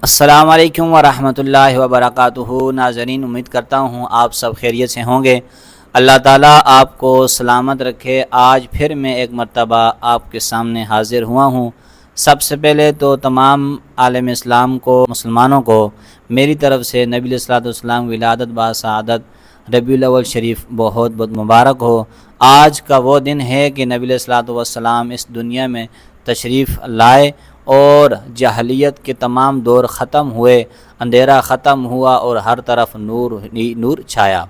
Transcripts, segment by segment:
السلام علیکم ورحمۃ اللہ وبرکاتہ۔ ناظرین، امید کرتا ہوں آپ سب خیریت سے ہوں گے۔ اللہ تعالیٰ آپ کو سلامت رکھے۔ آج پھر میں ایک مرتبہ آپ کے سامنے حاضر ہوا ہوں۔ سب سے پہلے تو تمام عالم اسلام کو، مسلمانوں کو میری طرف سے نبی علیہ الصلوۃ والسلام ولادت باسعادت ربیع الاول شریف بہت بہت مبارک ہو۔ آج کا وہ دن ہے کہ نبی علیہ الصلوۃ والسلام اس دنیا میں تشریف لائے اور جاہلیت کے تمام دور ختم ہوئے، اندھیرا ختم ہوا اور ہر طرف نور ہی نور چھایا۔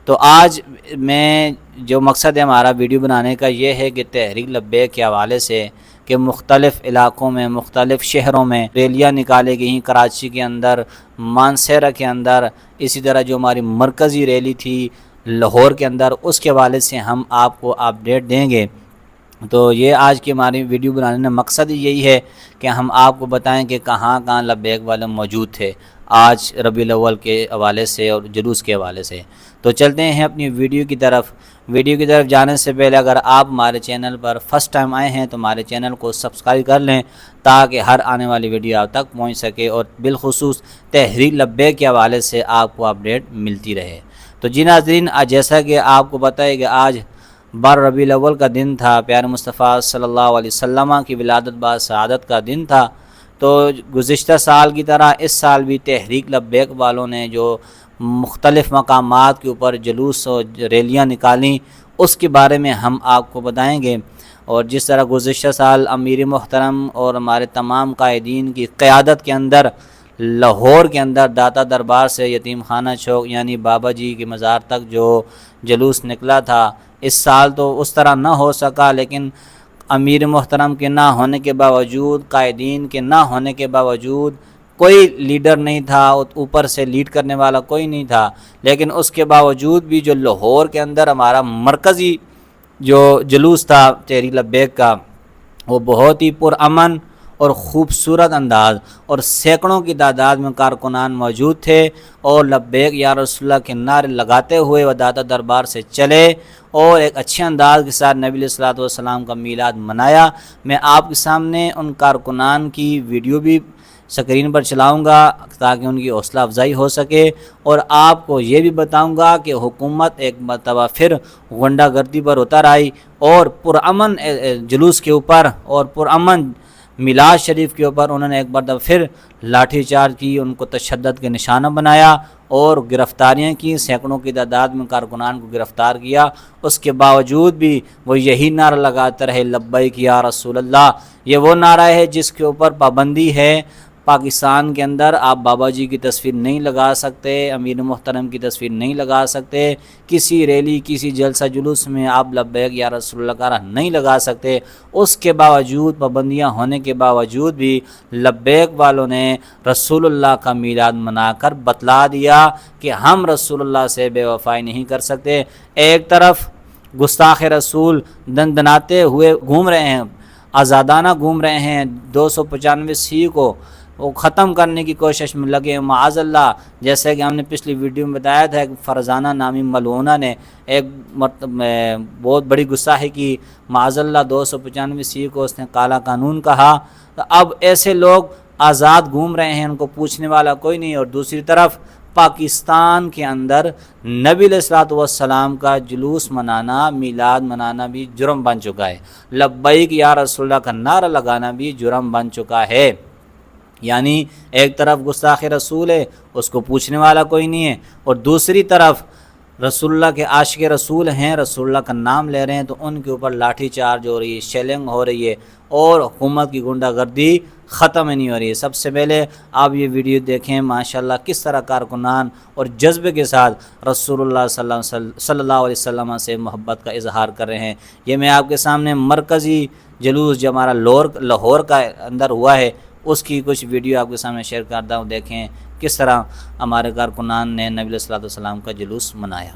تو آج میں جو مقصد ہے ہمارا ویڈیو بنانے کا یہ ہے کہ تحریک لبیک کے حوالے سے کہ مختلف علاقوں میں، مختلف شہروں میں ریلیاں نکالے گئیں، کراچی کے اندر، مانسہرہ کے اندر، اسی طرح جو ہماری مرکزی ریلی تھی لاہور کے اندر، اس کے حوالے سے ہم آپ کو اپڈیٹ دیں گے۔ تو یہ آج کی ہماری ویڈیو بنانے کا مقصد یہی ہے کہ ہم آپ کو بتائیں کہ کہاں کہاں لبیک والے موجود تھے آج ربیع الاول کے حوالے سے اور جلوس کے حوالے سے۔ تو چلتے ہیں اپنی ویڈیو کی طرف جانے سے پہلے اگر آپ ہمارے چینل پر فرسٹ ٹائم آئے ہیں تو ہمارے چینل کو سبسکرائب کر لیں تاکہ ہر آنے والی ویڈیو آپ تک پہنچ سکے اور بالخصوص تحریک لبیک کے حوالے سے آپ کو اپڈیٹ ملتی رہے۔ تو جی ناظرین، جیسا کہ آپ کو پتہ ہے کہ آج 12 ربیع الاول کا دن تھا، پیارے مصطفیٰ صلی اللہ علیہ وسلم کی ولادت باسعادت کا دن تھا۔ تو گزشتہ سال کی طرح اس سال بھی تحریک لبیک والوں نے جو مختلف مقامات کے اوپر جلوس اور ریلیاں نکالیں اس کے بارے میں ہم آپ کو بتائیں گے۔ اور جس طرح گزشتہ سال امیر محترم اور ہمارے تمام قائدین کی قیادت کے اندر لاہور کے اندر داتا دربار سے یتیم خانہ چوک یعنی بابا جی کے مزار تک جو جلوس نکلا تھا، اس سال تو اس طرح نہ ہو سکا، لیکن امیر محترم کے نہ ہونے کے باوجود، قائدین کے نہ ہونے کے باوجود، کوئی لیڈر نہیں تھا، اوپر سے لیڈ کرنے والا کوئی نہیں تھا، لیکن اس کے باوجود بھی جو لاہور کے اندر ہمارا مرکزی جو جلوس تھا تحریک لبیک کا، وہ بہت ہی پرامن اور خوبصورت انداز اور سینکڑوں کی تعداد میں کارکنان موجود تھے اور لبیک یا رسول اللہ کے نعرے لگاتے ہوئے وہ داتا دربار سے چلے اور ایک اچھے انداز کے ساتھ نبی علیہ الصلوۃ والسلام کا میلاد منایا۔ میں آپ کے سامنے ان کارکنان کی ویڈیو بھی سکرین پر چلاؤں گا تاکہ ان کی حوصلہ افزائی ہو سکے، اور آپ کو یہ بھی بتاؤں گا کہ حکومت ایک مرتبہ پھر غنڈہ گردی پر اتر آئی اور پرامن جلوس کے اوپر اور پرامن میلاد شریف کے اوپر انہوں نے ایک بار پھر لاٹھی چارج کی، ان کو تشدد کے نشانہ بنایا اور گرفتاریاں کی، سینکڑوں کی تعداد میں کارکنان کو گرفتار کیا۔ اس کے باوجود بھی وہ یہی نعرہ لگاتے رہے، لبیک یا رسول اللہ۔ یہ وہ نعرہ ہے جس کے اوپر پابندی ہے۔ پاکستان کے اندر آپ بابا جی کی تصویر نہیں لگا سکتے، امیر محترم کی تصویر نہیں لگا سکتے، کسی ریلی، کسی جلسہ جلوس میں آپ لبیک یا رسول اللہ کا نہیں لگا سکتے۔ اس کے باوجود، پابندیاں ہونے کے باوجود بھی لبیک والوں نے رسول اللہ کا میلاد منا کر بتلا دیا کہ ہم رسول اللہ سے بے وفائی نہیں کر سکتے۔ ایک طرف گستاخ رسول دندناتے ہوئے گھوم رہے ہیں، آزادانہ گھوم رہے ہیں، 295 کو وہ ختم کرنے کی کوشش میں لگے، معاذ اللہ۔ جیسے کہ ہم نے پچھلی ویڈیو میں بتایا تھا کہ فرزانہ نامی ملعونہ نے ایک بہت بڑی گستاخی کی، معاذ اللہ 295 کو اس نے کالا قانون کہا۔ تو اب ایسے لوگ آزاد گھوم رہے ہیں، ان کو پوچھنے والا کوئی نہیں، اور دوسری طرف پاکستان کے اندر نبی علیہ الصلوۃ والسلام کا جلوس منانا، میلاد منانا بھی جرم بن چکا ہے، لبیک یا رسول اللہ کا نعرہ لگانا بھی جرم بن چکا ہے۔ یعنی ایک طرف گستاخ رسول ہے، اس کو پوچھنے والا کوئی نہیں ہے، اور دوسری طرف رسول اللہ کے عاشق رسول ہیں، رسول اللہ کا نام لے رہے ہیں تو ان کے اوپر لاٹھی چارج ہو رہی ہے، شیلنگ ہو رہی ہے، اور حکومت کی غنڈہ گردی ختم نہیں ہو رہی ہے۔ سب سے پہلے آپ یہ ویڈیو دیکھیں ماشاءاللہ کس طرح کارکنان اور جذبے کے ساتھ رسول اللہ صلی اللہ علیہ وسلم سے محبت کا اظہار کر رہے ہیں۔ یہ میں آپ کے سامنے مرکزی جلوس جو ہمارا لاہور کا اندر ہوا ہے اس کی کچھ ویڈیو آپ کے سامنے شیئر کرتا ہوں، دیکھیں کس طرح ہمارے کارکنان نے نبی علیہ الصلوۃ والسلام کا جلوس منایا۔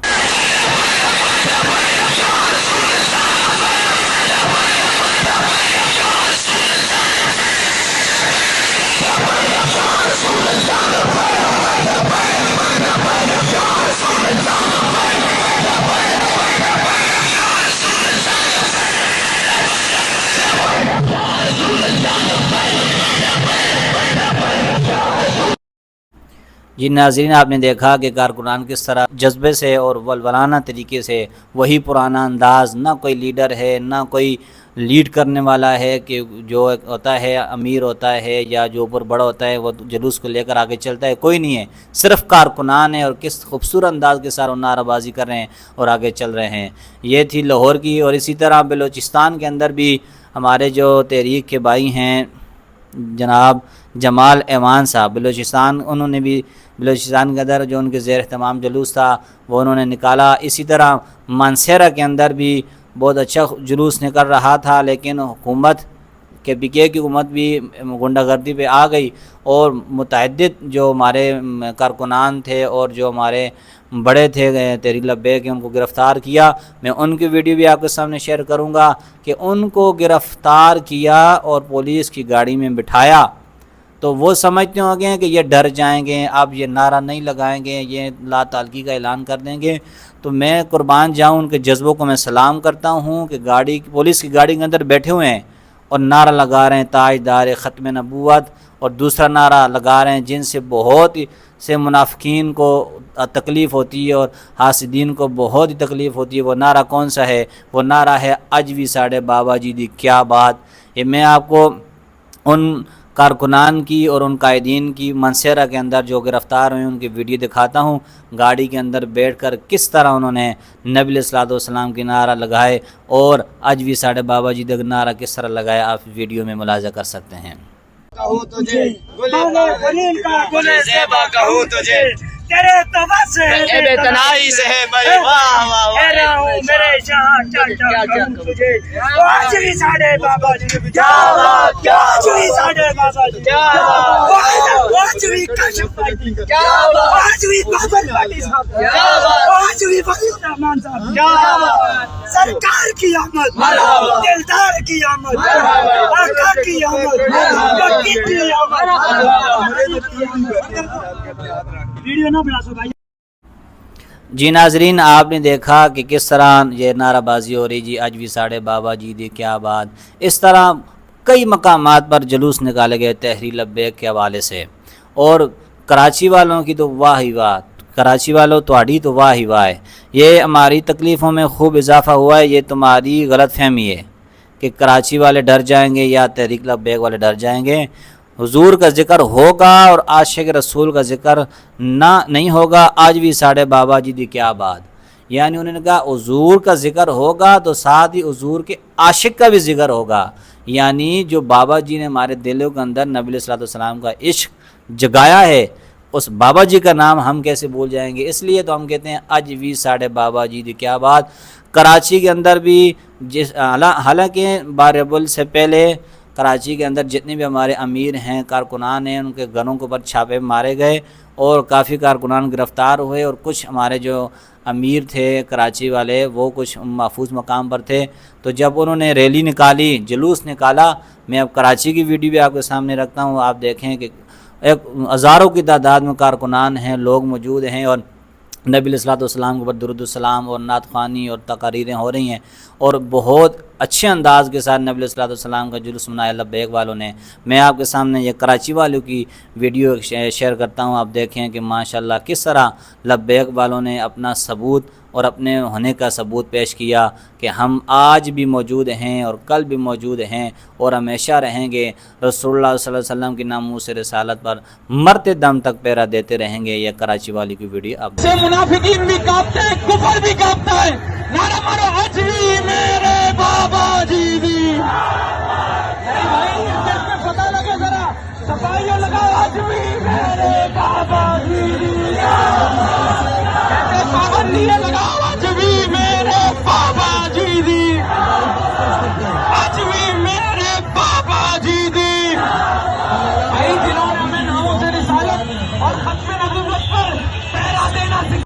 جی ناظرین، آپ نے دیکھا کہ کارکنان کس طرح جذبے سے اور ولولانہ طریقے سے وہی پرانا انداز، نہ کوئی لیڈر ہے نہ کوئی لیڈ کرنے والا ہے کہ جو ہوتا ہے امیر ہوتا ہے یا جو اوپر بڑا ہوتا ہے وہ جلوس کو لے کر آگے چلتا ہے، کوئی نہیں ہے، صرف کارکنان ہیں اور کس خوبصورت انداز کے ساتھ وہ نعرہ بازی کر رہے ہیں اور آگے چل رہے ہیں۔ یہ تھی لاہور کی، اور اسی طرح بلوچستان کے اندر بھی ہمارے جو تحریک کے بھائی ہیں جناب جمال ایوان صاحب بلوچستان، انہوں نے بھی بلوچستان کے اندر جو ان کے زیر اہتمام جلوس تھا وہ انہوں نے نکالا۔ اسی طرح مانسہرہ کے اندر بھی بہت اچھا جلوس نکل رہا تھا، لیکن حکومت کے پی کے کی حکومت بھی غنڈہ گردی پہ آ گئی اور متعدد جو ہمارے کارکنان تھے اور جو ہمارے بڑے تھے تحریک لبیک ان کو گرفتار کیا۔ میں ان کی ویڈیو بھی آپ کے سامنے شیئر کروں گا کہ ان کو گرفتار کیا اور پولیس کی گاڑی میں بٹھایا تو وہ سمجھتے ہوں گے کہ یہ ڈر جائیں گے، اب یہ نعرہ نہیں لگائیں گے، یہ لا تعلقی کا اعلان کر دیں گے۔ تو میں قربان جاؤں ان کے جذبوں کو میں سلام کرتا ہوں کہ پولیس کی گاڑی کے اندر بیٹھے ہوئے ہیں اور نعرہ لگا رہے ہیں تاجدار ختم نبوت، اور دوسرا نعرہ لگا رہے ہیں جن سے بہت سے منافقین کو تکلیف ہوتی ہے اور حاسدین کو بہت ہی تکلیف ہوتی ہے۔ وہ نعرہ کون سا ہے؟ وہ نعرہ ہے اج بھی ساڑھے بابا جی دی کیا بات۔ یہ میں آپ کو ان کارکنان کی اور ان قائدین کی منسہرہ کے اندر جو گرفتار ہوئے ان کی ویڈیو دکھاتا ہوں، گاڑی کے اندر بیٹھ کر کس طرح انہوں نے نبی علیہ الصلوۃ والسلام کی نعرہ لگائے اور اج بھی ساڑھے بابا جی کا نعرہ کس طرح لگایا، آپ ویڈیو میں ملاحظہ کر سکتے ہیں۔ کہوں تجھے گلے زیبا کہوں تجھے تیرے توسل بے تنائی سے ہے بھائی، واہ واہ واہ میرے شاہ چل چل تجھے آج بھی ساڑھے بابا جی کیا بات، آج بھی ساڑھے بابا جی کیا بات، آج بھی کشف پاٹی کیا بات، آج بھی بابر پاٹی صاحب کیا بات، آج بھی ولی الرحمان صاحب کیا بات، سرکار کی آمد، دلدار کی آمد، آقا کی آمد، وقت کی آمد۔ ویڈیو نہ بنا سو بھائی۔ جی ناظرین، آپ نے دیکھا کہ کس طرح یہ نعرہ بازی ہو رہی، جی آج بھی ساڑھے بابا جی دی کیا بات۔ اس طرح کئی مقامات پر جلوس نکالے گئے تحریک لبیک کے حوالے سے، اور کراچی والوں کی تو واہ ہی واہ، کراچی والوں تہاڈی تو واہ ہی واہ ہے۔ یہ ہماری تکلیفوں میں خوب اضافہ ہوا ہے، یہ تمہاری غلط فہمی ہے کہ کراچی والے ڈر جائیں گے یا تحریک لبیک والے ڈر جائیں گے۔ حضور کا ذکر ہوگا اور عاشق رسول کا ذکر نہیں ہوگا، آج بھی ساڑھے بابا جی دی کیا بات۔ یعنی انہوں نے کہا حضور کا ذکر ہوگا تو ساتھ ہی حضور کے عاشق کا بھی ذکر ہوگا، یعنی جو بابا جی نے ہمارے دلوں کے اندر نبی علیہ الصلوۃ والسلام کا عشق جگایا ہے، اس بابا جی کا نام ہم کیسے بھول جائیں گے؟ اس لیے تو ہم کہتے ہیں آج بھی ساڑھے بابا جی دی کیا بات۔ کراچی کے اندر بھی حالانکہ باربل سے پہلے کراچی کے اندر جتنے بھی ہمارے امیر ہیں، کارکنان ہیں، ان کے گھروں کے اوپر چھاپے مارے گئے اور کافی کارکنان گرفتار ہوئے، اور کچھ ہمارے جو امیر تھے کراچی والے وہ کچھ محفوظ مقام پر تھے۔ تو جب انہوں نے ریلی نکالی، جلوس نکالا، میں اب کراچی کی ویڈیو بھی آپ کے سامنے رکھتا ہوں، آپ دیکھیں کہ ایک ہزاروں کی تعداد میں کارکنان ہیں، لوگ موجود ہیں، اور نبی علیہ الصلوۃ والسلام کے اوپر درود السلام اور نعت خوانی اور تقاریریں ہو رہی ہیں، اور بہت اچھے انداز کے ساتھ نبی علیہ الصلوۃ والسلام کا جلوس منایا لبیک والوں نے۔ میں آپ کے سامنے یہ کراچی والوں کی ویڈیو شیئر کرتا ہوں، آپ دیکھیں کہ ماشاءاللہ کس طرح لبیک والوں نے اپنا ثبوت اور اپنے ہونے کا ثبوت پیش کیا کہ ہم آج بھی موجود ہیں اور کل بھی موجود ہیں اور ہمیشہ رہیں گے، رسول اللہ صلی اللہ علیہ وسلم کی ناموس رسالت پر مرتے دم تک پہرا دیتے رہیں گے۔ یہ کراچی والی کی ویڈیو آپ سے منافقین بھی کانپتے ہیں، کفر بھی کانپتا ہے، نعرہ مارو آج بھی میرے بابا جی دی۔ بھائی پتہ لگے ذرا، صفائیوں لگاؤ، آج بھی میرے بابا جی دی، پابندیاں لگاؤ، آج بھی میرے بابا جی دی، آج بھی میرے بابا جی دی۔ بھائی جنہوں نے ہمیں ناموس رسالت اور ختم نبوت پر پہرا دینا سکھایا۔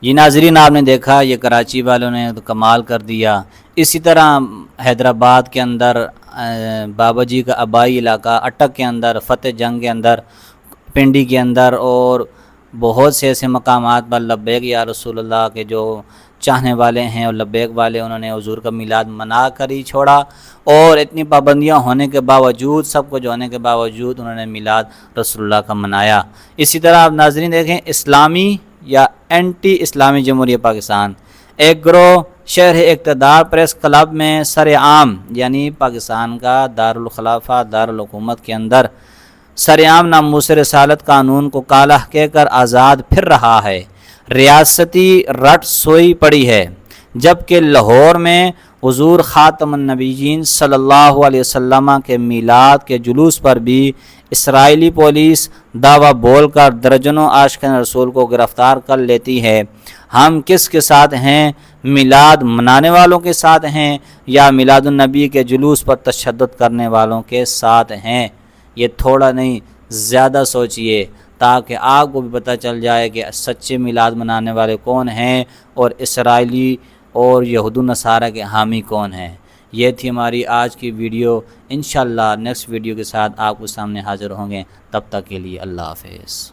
جی ناظرین، آپ نے دیکھا یہ کراچی والوں نے تو کمال کر دیا۔ اسی طرح حیدرآباد کے اندر بابا جی کا آبائی علاقہ اٹک کے اندر، فتح جنگ کے اندر، پنڈی کے اندر اور بہت سے ایسے مقامات پر لبیک یا رسول اللہ کے جو چاہنے والے ہیں اور لبیک والے، انہوں نے حضور کا میلاد منا کر ہی چھوڑا، اور اتنی پابندیاں ہونے کے باوجود، سب کچھ ہونے کے باوجود انہوں نے میلاد رسول اللہ کا منایا۔ اسی طرح آپ ناظرین دیکھیں، اسلامی یا اینٹی اسلامی جمہوریہ پاکستان، ایک گروہ شہر اقتدار پریس کلب میں سر عام، یعنی پاکستان کا دارالخلافہ دارالحکومت کے اندر سر عام ناموس رسالت قانون کو کالا کہہ کر آزاد پھر رہا ہے، ریاستی رٹ سوئی پڑی ہے، جبکہ لاہور میں حضور خاتم النبیین صلی اللہ علیہ وسلم کے میلاد کے جلوس پر بھی اسرائیلی پولیس دعویٰ بول کر درجنوں عاشقان رسول کو گرفتار کر لیتی ہے۔ ہم کس کے ساتھ ہیں؟ میلاد منانے والوں کے ساتھ ہیں یا میلاد النبی کے جلوس پر تشدد کرنے والوں کے ساتھ ہیں؟ یہ تھوڑا نہیں زیادہ سوچئے، تاکہ آپ کو بھی پتہ چل جائے کہ سچے میلاد منانے والے کون ہیں اور اسرائیلی اور یہود و نصارہ کے حامی کون ہیں۔ یہ تھی ہماری آج کی ویڈیو، انشاءاللہ نیکسٹ ویڈیو کے ساتھ آپ کو سامنے حاضر ہوں گے، تب تک کے لیے اللہ حافظ۔